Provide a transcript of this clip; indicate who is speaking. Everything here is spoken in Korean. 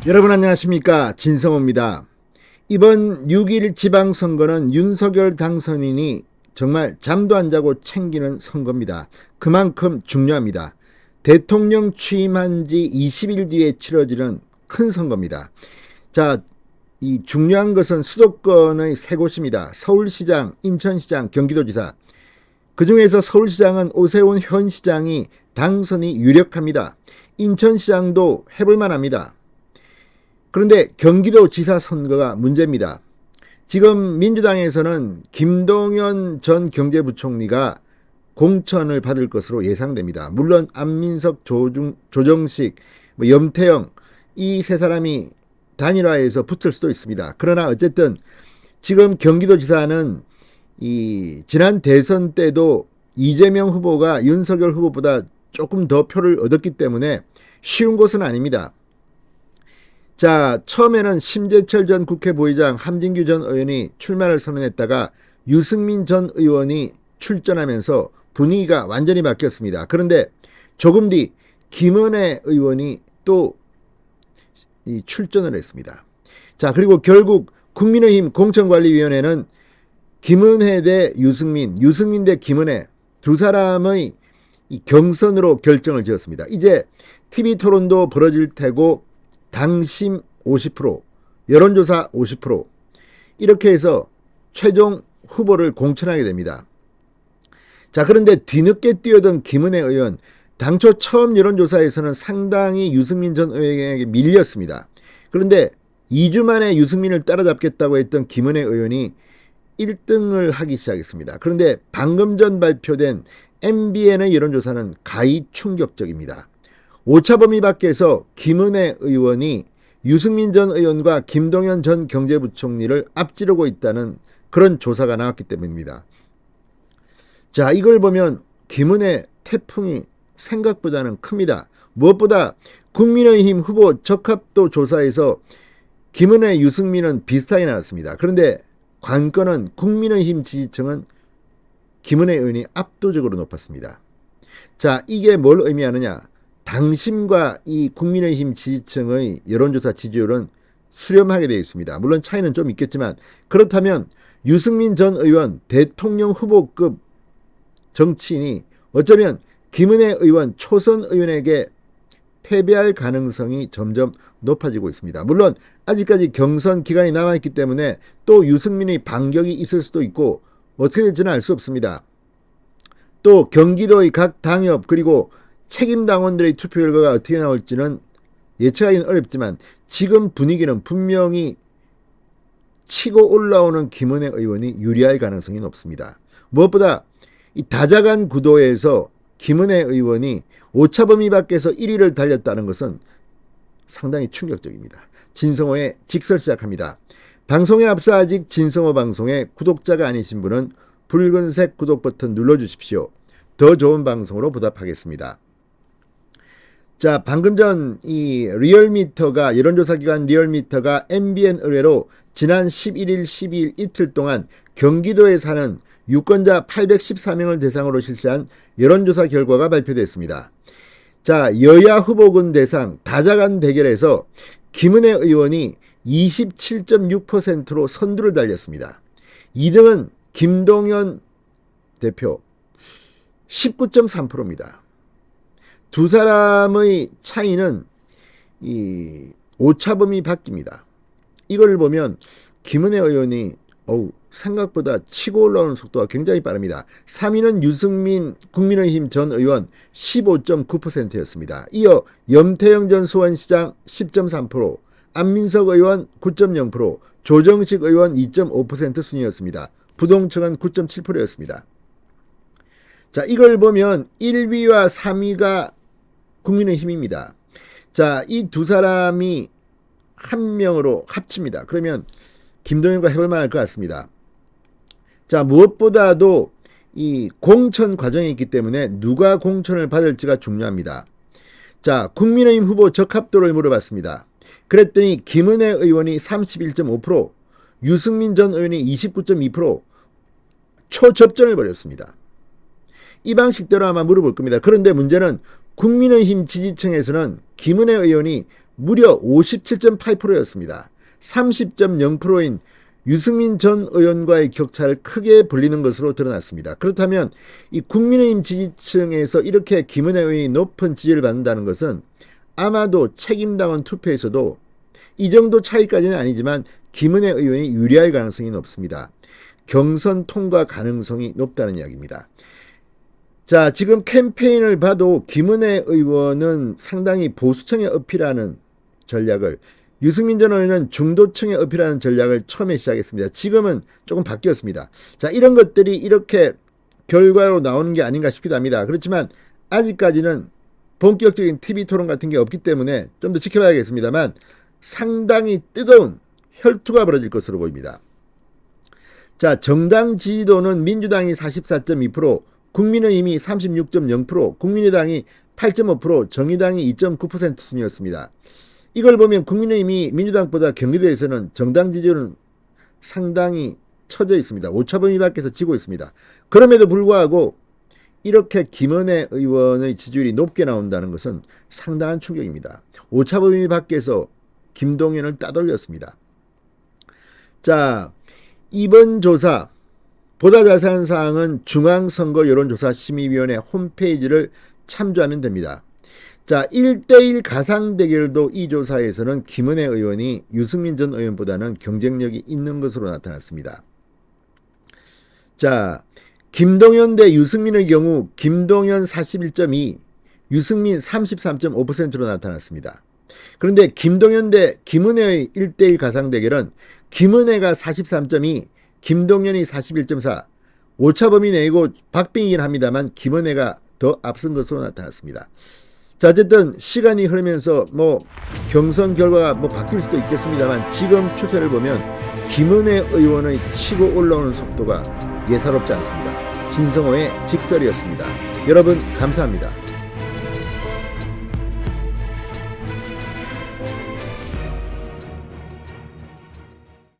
Speaker 1: 여러분 안녕하십니까, 진성호입니다. 이번 6.1 지방선거는 윤석열 당선인이 정말 잠도 안 자고 챙기는 선거입니다. 그만큼 중요합니다. 대통령 취임한 지 20일 뒤에 치러지는 큰 선거입니다. 자, 이 중요한 것은 수도권의 세 곳입니다. 서울시장, 인천시장, 경기도지사. 그 중에서 서울시장은 오세훈 현 시장이 당선이 유력합니다. 인천시장도 해볼만 합니다. 그런데 경기도지사 선거가 문제입니다. 지금 민주당에서는 김동연 전 경제부총리가 공천을 받을 것으로 예상됩니다. 물론 안민석, 조정식, 염태영 이 세 사람이 단일화해서 붙을 수도 있습니다. 그러나 어쨌든 지금 경기도지사는 지난 대선 때도 이재명 후보가 윤석열 후보보다 조금 더 표를 얻었기 때문에 쉬운 곳은 아닙니다. 자, 처음에는 심재철 전 국회 부의장, 함진규 전 의원이 출마를 선언했다가 유승민 전 의원이 출전하면서 분위기가 완전히 바뀌었습니다. 그런데 조금 뒤 김은혜 의원이 또 출전을 했습니다. 자, 그리고 결국 국민의힘 공천관리위원회는 김은혜 대 유승민, 유승민 대 김은혜 두 사람의 경선으로 결정을 지었습니다. 이제 TV토론도 벌어질 테고 당심 50%, 여론조사 50% 이렇게 해서 최종 후보를 공천하게 됩니다. 자, 그런데 뒤늦게 뛰어든 김은혜 의원, 당초 처음 여론조사에서는 상당히 유승민 전 의원에게 밀렸습니다. 그런데 2주 만에 유승민을 따라잡겠다고 했던 김은혜 의원이 1등을 하기 시작했습니다. 그런데 방금 전 발표된 MBN의 여론조사는 가히 충격적입니다. 오차범위 밖에서 김은혜 의원이 유승민 전 의원과 김동연 전 경제부총리를 앞지르고 있다는 그런 조사가 나왔기 때문입니다. 자, 이걸 보면 김은혜 태풍이 생각보다는 큽니다. 무엇보다 국민의힘 후보 적합도 조사에서 김은혜, 유승민은 비슷하게 나왔습니다. 그런데 관건은 국민의힘 지지층은 김은혜 의원이 압도적으로 높았습니다. 자, 이게 뭘 의미하느냐? 당심과 이 국민의힘 지지층의 여론조사 지지율은 수렴하게 되어 있습니다. 물론 차이는 좀 있겠지만, 그렇다면 유승민 전 의원 대통령 후보급 정치인이 어쩌면 김은혜 의원 초선 의원에게 패배할 가능성이 점점 높아지고 있습니다. 물론 아직까지 경선 기간이 남아있기 때문에 또 유승민의 반격이 있을 수도 있고 어떻게 될지는 알 수 없습니다. 또 경기도의 각 당협 그리고 책임 당원들의 투표 결과가 어떻게 나올지는 예측하기는 어렵지만 지금 분위기는 분명히 치고 올라오는 김은혜 의원이 유리할 가능성이 높습니다. 무엇보다 이 다자간 구도에서 김은혜 의원이 오차범위 밖에서 1위를 달렸다는 것은 상당히 충격적입니다. 진성호의 직설 시작합니다. 방송에 앞서 아직 진성호 방송에 구독자가 아니신 분은 붉은색 구독 버튼 눌러주십시오. 더 좋은 방송으로 보답하겠습니다. 자, 방금 전 이 리얼미터가 여론조사 기관 리얼미터가 MBN 의뢰로 지난 11일, 12일 이틀 동안 경기도에 사는 유권자 814명을 대상으로 실시한 여론조사 결과가 발표됐습니다. 자, 여야 후보군 대상 다자간 대결에서 김은혜 의원이 27.6%로 선두를 달렸습니다. 2등은 김동연 대표 19.3%입니다. 두 사람의 차이는 이 오차범위 밖입니다. 이걸 보면 김은혜 의원이 생각보다 치고 올라오는 속도가 굉장히 빠릅니다. 3위는 유승민 국민의힘 전 의원 15.9%였습니다. 이어 염태영 전 수원시장 10.3%, 안민석 의원 9.0%, 조정식 의원 2.5% 순이었습니다. 부동층은 9.7%였습니다. 자, 이걸 보면 1위와 3위가 국민의힘입니다. 자, 이 두 사람이 한 명으로 합칩니다. 그러면 김동연과 해볼 만할 것 같습니다. 자, 무엇보다도 이 공천 과정이 있기 때문에 누가 공천을 받을지가 중요합니다. 자, 국민의힘 후보 적합도를 물어봤습니다. 그랬더니 김은혜 의원이 31.5%, 유승민 전 의원이 29.2% 초접전을 벌였습니다. 이 방식대로 아마 물어볼 겁니다. 그런데 문제는 국민의힘 지지층에서는 김은혜 의원이 무려 57.8%였습니다. 30.0%인 유승민 전 의원과의 격차를 크게 벌리는 것으로 드러났습니다. 그렇다면 이 국민의힘 지지층에서 이렇게 김은혜 의원이 높은 지지를 받는다는 것은 아마도 책임당원 투표에서도 이 정도 차이까지는 아니지만 김은혜 의원이 유리할 가능성이 높습니다. 경선 통과 가능성이 높다는 이야기입니다. 자, 지금 캠페인을 봐도 김은혜 의원은 상당히 보수층에 어필하는 전략을, 유승민 전 의원은 중도층에 어필하는 전략을 처음에 시작했습니다. 지금은 조금 바뀌었습니다. 자, 이런 것들이 이렇게 결과로 나오는 게 아닌가 싶기도 합니다. 그렇지만 아직까지는 본격적인 TV 토론 같은 게 없기 때문에 좀 더 지켜봐야겠습니다만 상당히 뜨거운 혈투가 벌어질 것으로 보입니다. 자, 정당 지지도는 민주당이 44.2%, 국민의힘이 36.0%, 국민의당이 8.5%, 정의당이 2.9% 순이었습니다. 이걸 보면 국민의힘이 민주당보다 경기도에서는 정당 지지율은 상당히 처져 있습니다. 오차범위 밖에서 지고 있습니다. 그럼에도 불구하고 이렇게 김은혜 의원의 지지율이 높게 나온다는 것은 상당한 충격입니다. 오차범위 밖에서 김동연을 따돌렸습니다. 자, 이번 조사 보다 자세한 사항은 중앙선거여론조사심의위원회 홈페이지를 참조하면 됩니다. 자, 1대1 가상 대결도 이 조사에서는 김은혜 의원이 유승민 전 의원보다는 경쟁력이 있는 것으로 나타났습니다. 자, 김동연 대 유승민의 경우 김동연 41.2, 유승민 33.5%로 나타났습니다. 그런데 김동연 대 김은혜의 1대1 가상 대결은 김은혜가 43.2, 김동연이 41.4, 오차범위 내고 박빙이긴 합니다만 김은혜가 더 앞선 것으로 나타났습니다. 자, 어쨌든 시간이 흐르면서 경선 결과가 바뀔 수도 있겠습니다만 지금 추세를 보면 김은혜 의원의 치고 올라오는 속도가 예사롭지 않습니다. 진성호의 직설이었습니다. 여러분 감사합니다.